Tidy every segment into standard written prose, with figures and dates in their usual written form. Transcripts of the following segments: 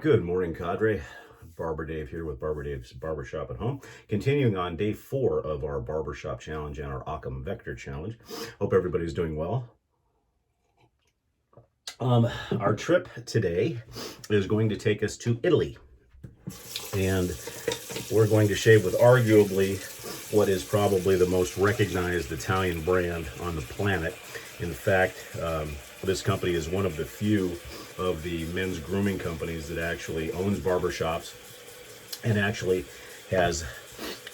Good morning, cadre. Barber Dave here with Barber Dave's Barbershop at Home. Continuing on day 4 of our Barbershop Challenge and our Occam Vector Challenge. Hope everybody's doing well. Our trip today is going to take us to Italy. And we're going to shave with arguably what is probably the most recognized Italian brand on the planet. In fact, this company is one of the few of the men's grooming companies that actually owns barbershops and actually has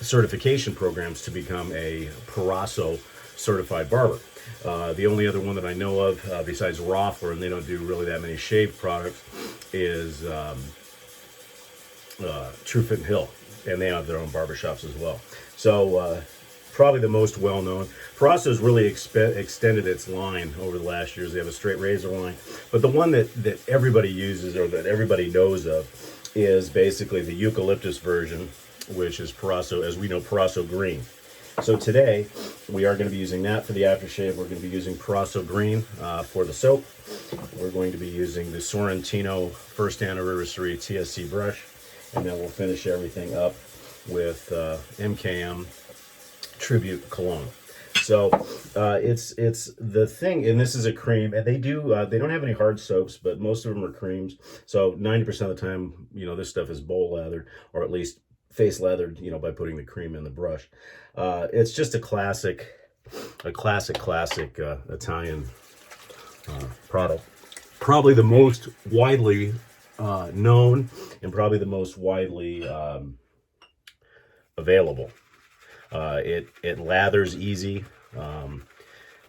certification programs to become a Proraso certified barber. The only other one that I know of besides Roffler, and they don't do really that many shave products, is True Fit and Hill, and they have their own barbershops as well. So probably the most well-known. Proraso has really extended its line over the last years. They have a straight razor line, but the one that everybody uses or that everybody knows of is basically the eucalyptus version, which is Proraso, as we know, Proraso Green. So today we are going to be using that for the aftershave. We're going to be using Proraso Green for the soap. We're going to be using the Sorrentino first anniversary TSC brush, and then we'll finish everything up with MKM Tribute Cologne. So it's the thing, and this is a cream, and they don't have any hard soaps, but most of them are creams. So 90% of the time, this stuff is bowl lathered, or at least face lathered, by putting the cream in the brush. It's just a classic Italian product. Probably the most widely known and probably the most widely available. It lathers easy,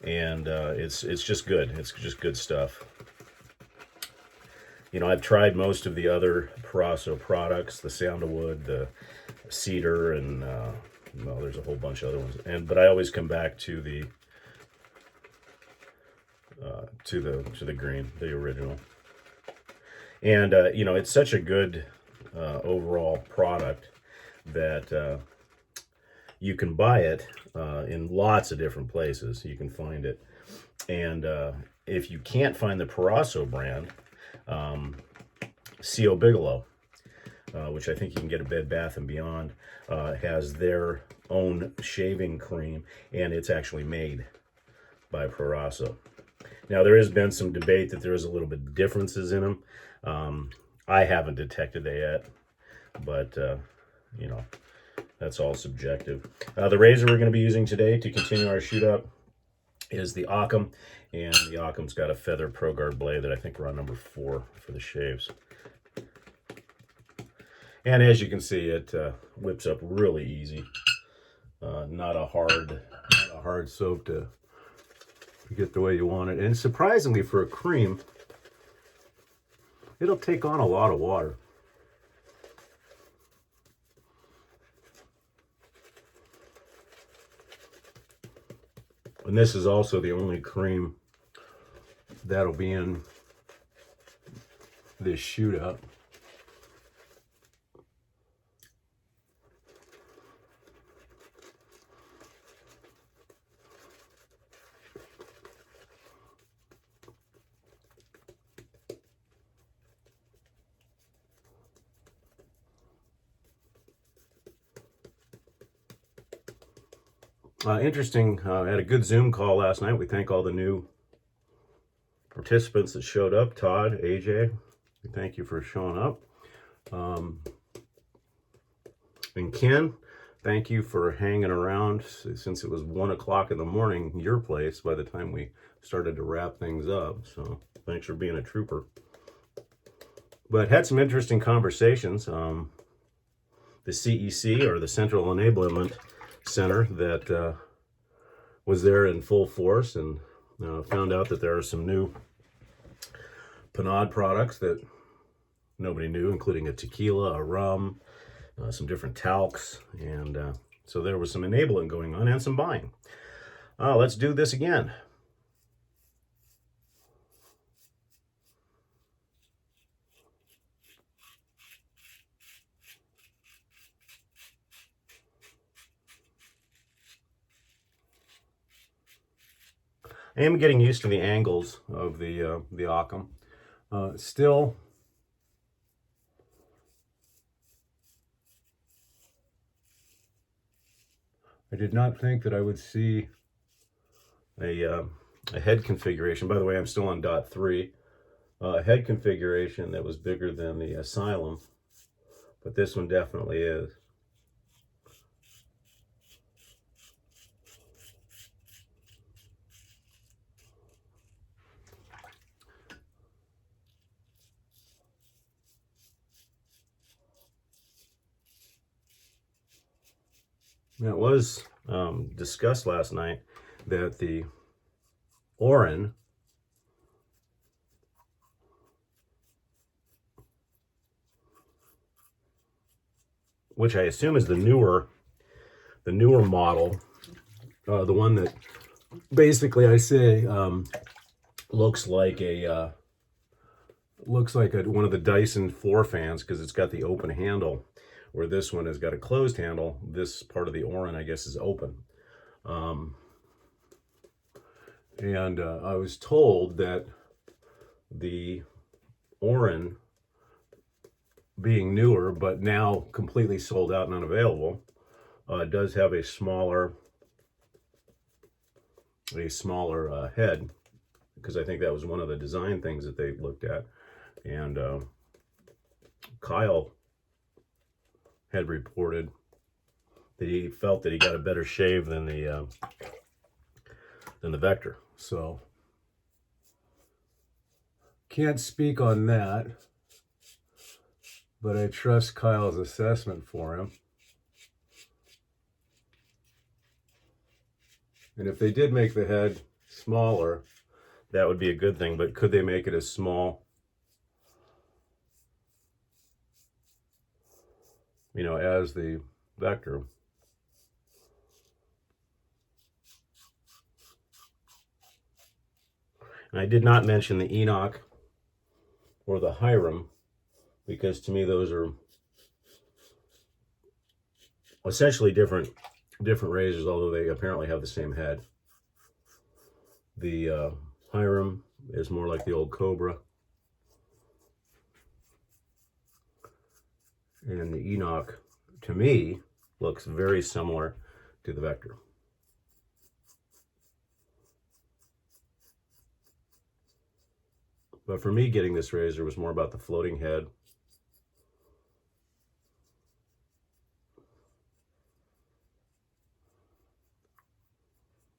and it's just good. It's just good stuff. I've tried most of the other Proraso products, the sandalwood, the cedar, and there's a whole bunch of other ones. But I always come back to the green, the original. And it's such a good overall product that you can buy it in lots of different places. You can find it. And if you can't find the Proraso brand, C.O. Bigelow, which I think you can get at Bed Bath & Beyond, has their own shaving cream, and it's actually made by Proraso. Now, there has been some debate that there is a little bit of differences in them. I haven't detected that yet, but, that's all subjective. The razor we're going to be using today to continue our shootout is the Occam, and the Occam's got a feather Pro Guard blade that I think we're on number 4 for the shaves. And as you can see, it whips up really easy. Not a hard soap to get the way you want it. And surprisingly, for a cream, it'll take on a lot of water. And this is also the only cream that'll be in this shootout. Interesting, I had a good Zoom call last night. We thank all the new participants that showed up. Todd, AJ, we thank you for showing up. And Ken, thank you for hanging around since it was 1 o'clock in the morning, your place, by the time we started to wrap things up. So thanks for being a trooper. But had some interesting conversations. The CEC, or the Central Enablement Center, that was there in full force, and found out that there are some new Panad products that nobody knew, including a tequila, a rum, some different talcs, and so there was some enabling going on and some buying. Let's do this again. I am getting used to the angles of the Occam. Still I did not think that I would see a head configuration. By the way, I'm still on .3. Head configuration that was bigger than the Asylum, but this one definitely is. Now, it was discussed last night that the Orin which I assume is the newer model, the one that basically I say looks like one of the Dyson floor fans, because it's got the open handle, where this one has got a closed handle. This part of the Orin, I guess, is open. And I was told that the Orin, being newer but now completely sold out and unavailable, does have a smaller head, because I think that was one of the design things that they looked at. And Kyle had reported that he felt that he got a better shave than the Vector. So can't speak on that, but I trust Kyle's assessment for him. And if they did make the head smaller, that would be a good thing. But could they make it as small, as the Vector? And I did not mention the Enoch or the Hiram, because to me those are essentially different razors, although they apparently have the same head. The Hiram is more like the old Cobra, and the Enoch, to me, looks very similar to the Vector. But for me, getting this razor was more about the floating head,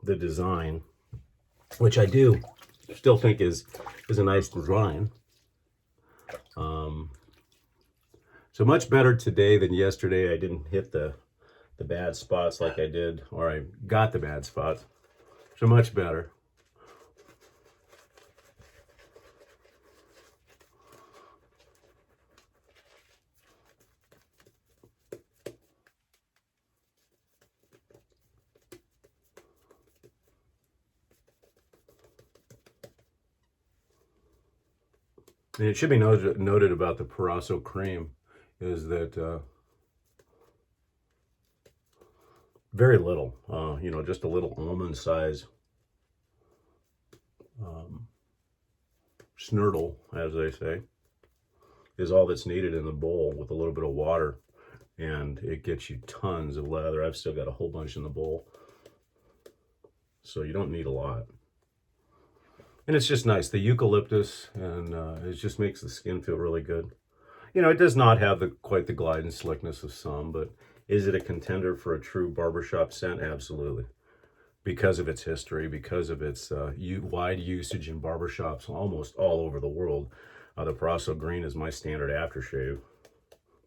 the design, which I do still think is a nice design. So much better today than yesterday. I didn't hit the bad spots like I did, or I got the bad spots. So much better. And it should be noted about the Proraso cream is that very little, just a little almond size snurtle, as they say, is all that's needed in the bowl, with a little bit of water, and it gets you tons of lather. I've still got a whole bunch in the bowl, so you don't need a lot. And it's just nice, the eucalyptus, and it just makes the skin feel really good. It does not have quite the glide and slickness of some, but is it a contender for a true barbershop scent? Absolutely. Because of its history, because of its wide usage in barbershops almost all over the world. The Proraso Green is my standard aftershave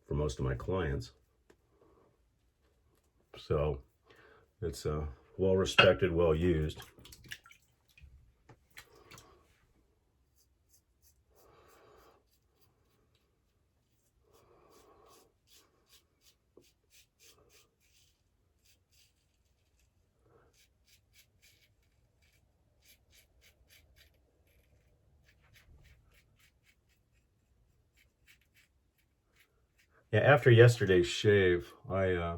for most of my clients. So it's well respected, well used. Yeah, after yesterday's shave, I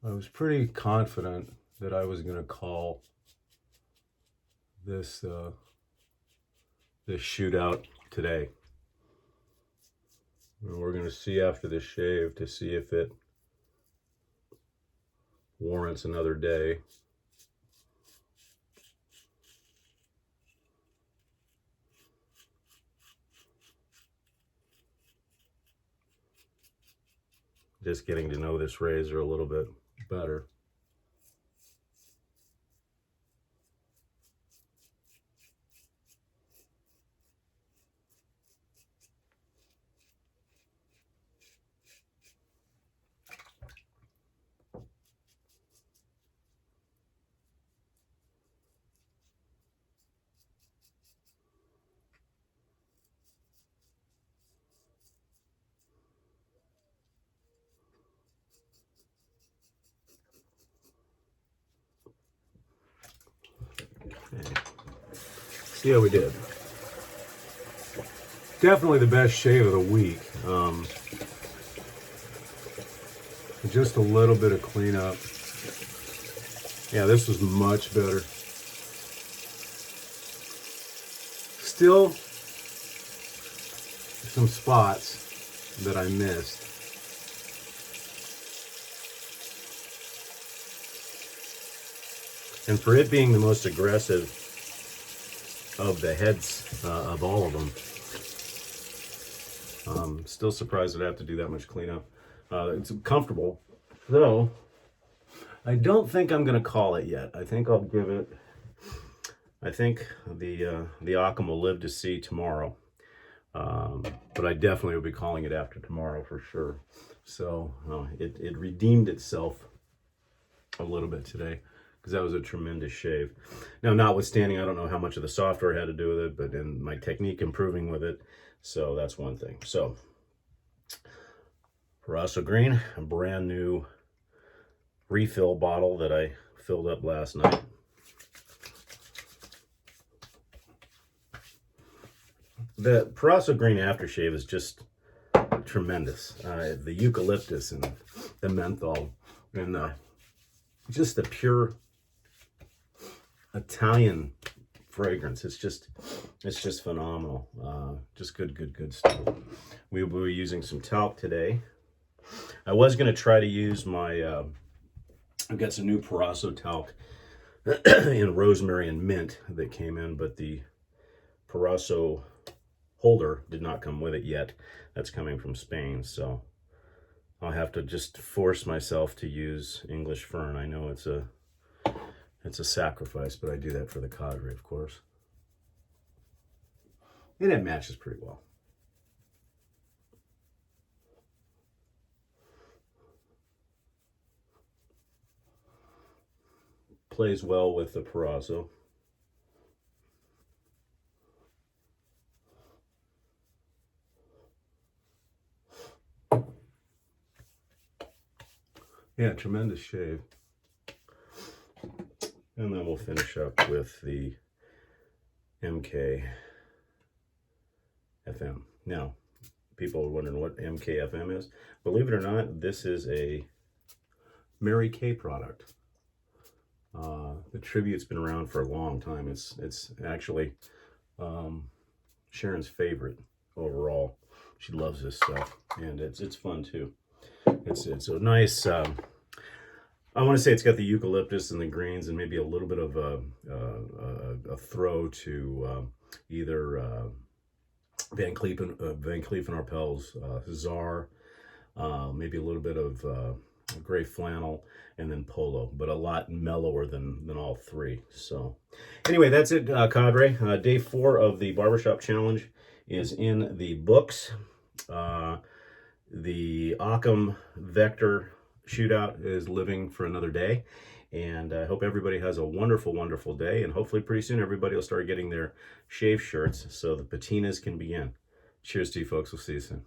was pretty confident that I was going to call this this shootout today. And we're going to see after the shave to see if it warrants another day. Just getting to know this razor a little bit better. Okay. See how we did. Definitely the best shave of the week. Just a little bit of cleanup. Yeah, this was much better. Still some spots that I missed. And for it being the most aggressive of the heads of all of them, still surprised that I have to do that much cleanup. It's comfortable, though. I don't think I'm going to call it yet. I think I'll give it. I think the Occam will live to see tomorrow, but I definitely will be calling it after tomorrow for sure. So it redeemed itself a little bit today, because that was a tremendous shave. Now, notwithstanding, I don't know how much of the software had to do with it, but in my technique improving with it, so that's one thing. So, Proraso Green, a brand new refill bottle that I filled up last night. The Proraso Green aftershave is just tremendous. The eucalyptus and the menthol and just the pure Italian fragrance. It's just phenomenal. Just good stuff. We will be using some talc today. I was going to try to use my, I've got some new Proraso talc in rosemary and mint that came in, but the Proraso holder did not come with it yet. That's coming from Spain, so I'll have to just force myself to use English fern. I know it's a sacrifice, but I do that for the cadre, of course. And it matches pretty well. Plays well with the Proraso. Yeah, tremendous shave. And then we'll finish up with the MK FM. Now, people are wondering what MK FM is. Believe it or not, this is a Mary Kay product. The tribute's been around for a long time. It's actually Sharon's favorite overall. She loves this stuff, and it's fun too. It's a nice. I want to say it's got the eucalyptus and the greens and maybe a little bit of a throw to either Van Cleef and Arpels Czar, maybe a little bit of gray flannel, and then polo, but a lot mellower than all three. So anyway, that's it, cadre. Day 4 of the Barbershop Challenge is in the books. The Occam Vector Shootout is living for another day, and I hope everybody has a wonderful day, and hopefully pretty soon everybody will start getting their shave shirts so the patinas can begin. Cheers to you folks. We'll see you soon.